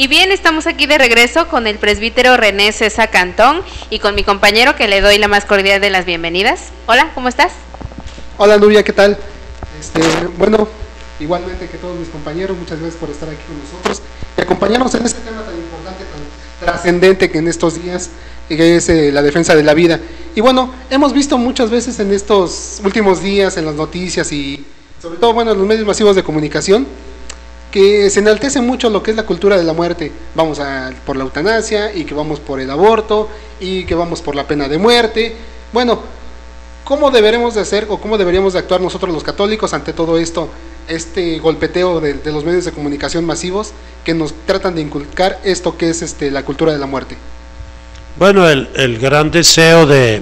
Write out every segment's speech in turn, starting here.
Y bien, estamos aquí de regreso con el presbítero René César Cantón y con mi compañero que le doy la más cordial de las bienvenidas. Hola, ¿cómo estás? Hola Nubia, ¿qué tal? Bueno, igualmente que todos mis compañeros, muchas gracias por estar aquí con nosotros y acompañarnos en este tema tan importante, tan trascendente que en estos días, que es la defensa de la vida. Y bueno, hemos visto muchas veces en estos últimos días en las noticias y sobre todo, bueno, en los medios masivos de comunicación, que se enaltece mucho lo que es la cultura de la muerte. Vamos por la eutanasia, y que vamos por el aborto, y que vamos por la pena de muerte. Bueno, ¿cómo deberemos de hacer o cómo deberíamos de actuar nosotros los católicos ante todo esto, este golpeteo de los medios de comunicación masivos que nos tratan de inculcar esto que es la cultura de la muerte? Bueno, el gran deseo de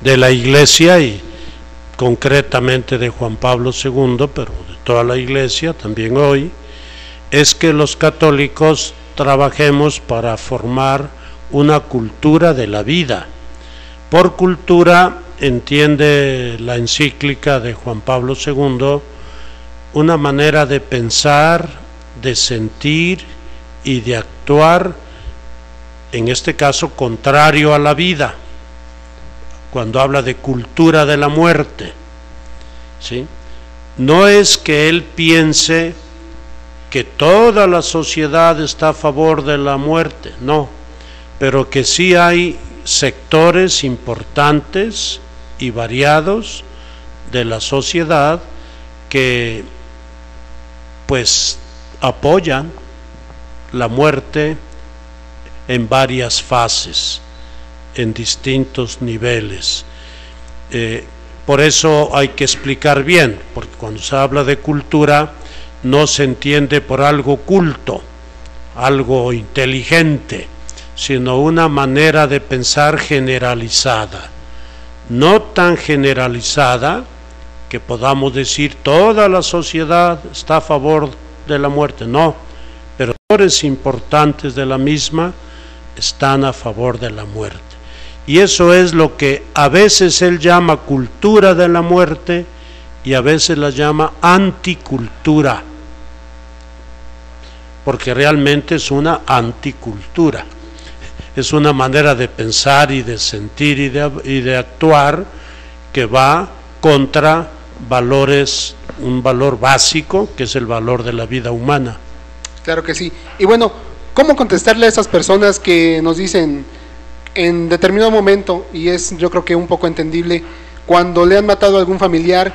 la Iglesia, y concretamente de Juan Pablo II, pero de toda la Iglesia también hoy, es que los católicos trabajemos para formar una cultura de la vida. Por cultura entiende la encíclica de Juan Pablo II una manera de pensar, de sentir y de actuar, en este caso contrario a la vida, cuando habla de cultura de la muerte, ¿sí? No es que él piense que toda la sociedad está a favor de la muerte, no, pero que sí hay sectores importantes y variados de la sociedad que pues apoyan la muerte en varias fases, en distintos niveles. Por eso hay que explicar bien, porque cuando se habla de cultura no se entiende por algo culto, algo inteligente, sino una manera de pensar generalizada, no tan generalizada que podamos decir toda la sociedad está a favor de la muerte, no, pero sectores importantes de la misma están a favor de la muerte. Y eso es lo que a veces él llama cultura de la muerte y a veces la llama anticultura, porque realmente es una anticultura, es una manera de pensar y de sentir y de actuar que va contra valores, un valor básico que es el valor de la vida humana. Claro que sí. Y bueno, ¿cómo contestarle a esas personas que nos dicen en determinado momento, y es yo creo que un poco entendible, cuando le han matado a algún familiar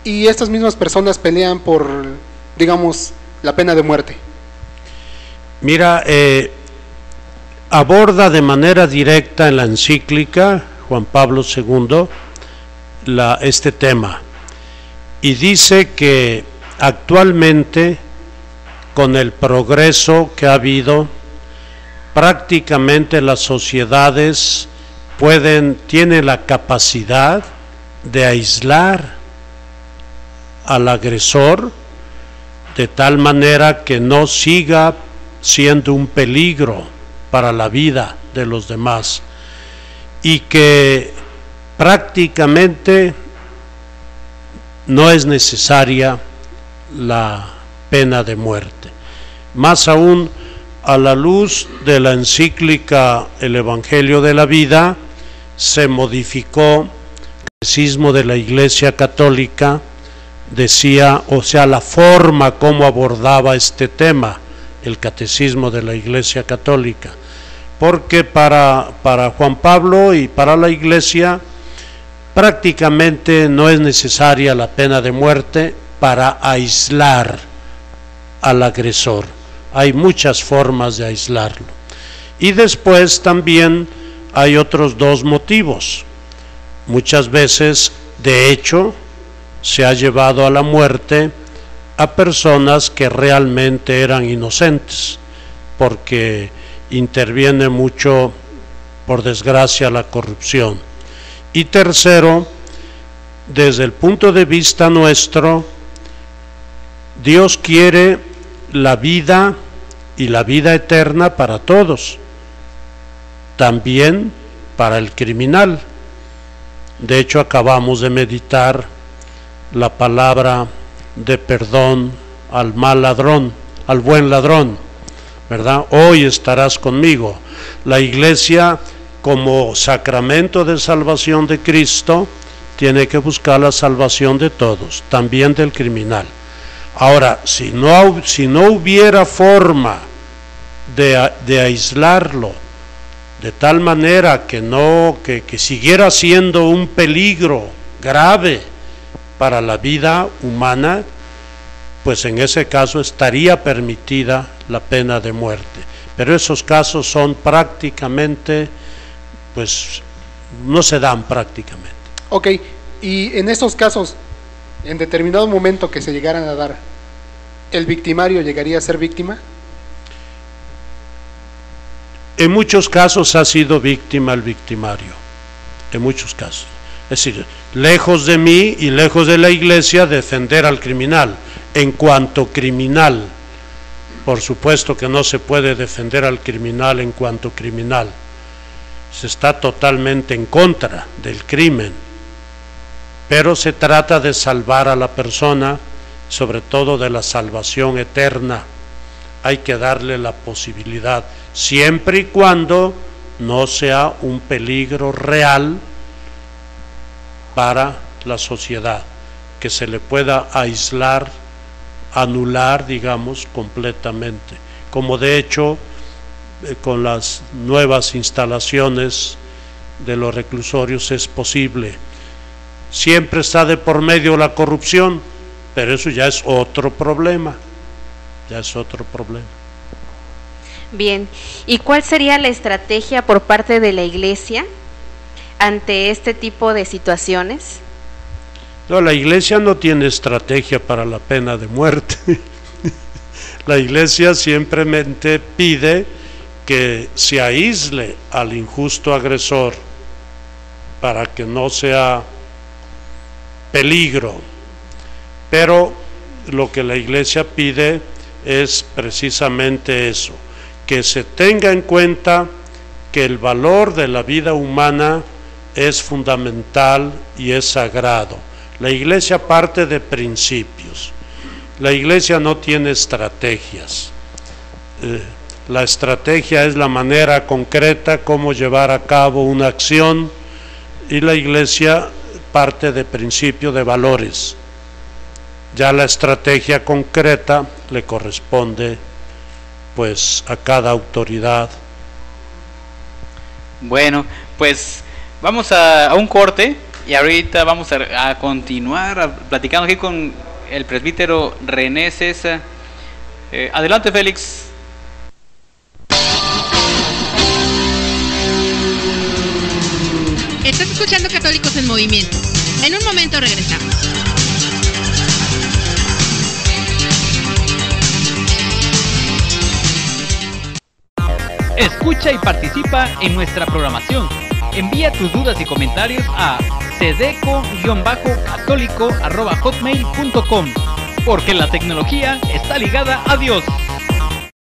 y estas mismas personas pelean por, digamos, la pena de muerte? Mira, aborda de manera directa en la encíclica Juan Pablo II este tema, y dice que actualmente, con el progreso que ha habido, prácticamente las sociedades tienen la capacidad de aislar al agresor de tal manera que no siga siendo un peligro para la vida de los demás, y que prácticamente no es necesaria la pena de muerte. Más aún, a la luz de la encíclica El Evangelio de la Vida, se modificó el catecismo de la Iglesia Católica, decía, o sea, la forma como abordaba este tema, el catecismo de la Iglesia Católica, porque para Juan Pablo y para la Iglesia prácticamente no es necesaria la pena de muerte para aislar al agresor. Hay muchas formas de aislarlo. Y después también hay otros dos motivos. Muchas veces, de hecho, se ha llevado a la muerte a personas que realmente eran inocentes, porque interviene mucho, por desgracia, la corrupción. Y tercero, desde el punto de vista nuestro, Dios quiere la vida y la vida eterna para todos, también para el criminal. De hecho, acabamos de meditar la palabra de perdón al mal ladrón, al buen ladrón, ¿verdad? Hoy estarás conmigo. La iglesia, como sacramento de salvación de Cristo, tiene que buscar la salvación de todos, también del criminal. Ahora, si no hubiera forma de aislarlo de tal manera que siguiera siendo un peligro grave para la vida humana, pues en ese caso estaría permitida la pena de muerte. Pero esos casos son prácticamente, pues no se dan prácticamente. Ok, y en estos casos, en determinado momento que se llegaran a dar, ¿el victimario llegaría a ser víctima? En muchos casos ha sido víctima el victimario, en muchos casos. Es decir, lejos de mí y lejos de la iglesia defender al criminal. En cuanto criminal, por supuesto que no se puede defender al criminal en cuanto criminal. Se está totalmente en contra del crimen, pero se trata de salvar a la persona, sobre todo de la salvación eterna. Hay que darle la posibilidad, siempre y cuando no sea un peligro real para la sociedad, que se le pueda aislar, anular, digamos, completamente, como de hecho con las nuevas instalaciones de los reclusorios es posible. Siempre está de por medio la corrupción, pero eso ya es otro problema. Bien, ¿y cuál sería la estrategia por parte de la iglesia ante este tipo de situaciones? No, la iglesia no tiene estrategia para la pena de muerte. La iglesia simplemente pide que se aísle al injusto agresor para que no sea peligro. Pero lo que la iglesia pide es precisamente eso, que se tenga en cuenta que el valor de la vida humana es fundamental y es sagrado. La iglesia parte de principios. La iglesia no tiene estrategias. La estrategia es la manera concreta como llevar a cabo una acción, y la iglesia parte de principios, de valores. Ya la estrategia concreta le corresponde pues a cada autoridad. Bueno, pues vamos a un corte y ahorita vamos a continuar platicando aquí con el presbítero René César. Adelante, Félix. Estás escuchando Católicos en Movimiento. En un momento regresamos. Escucha y participa en nuestra programación. Envía tus dudas y comentarios a cedeco-católico@hotmail.com, porque la tecnología está ligada a Dios.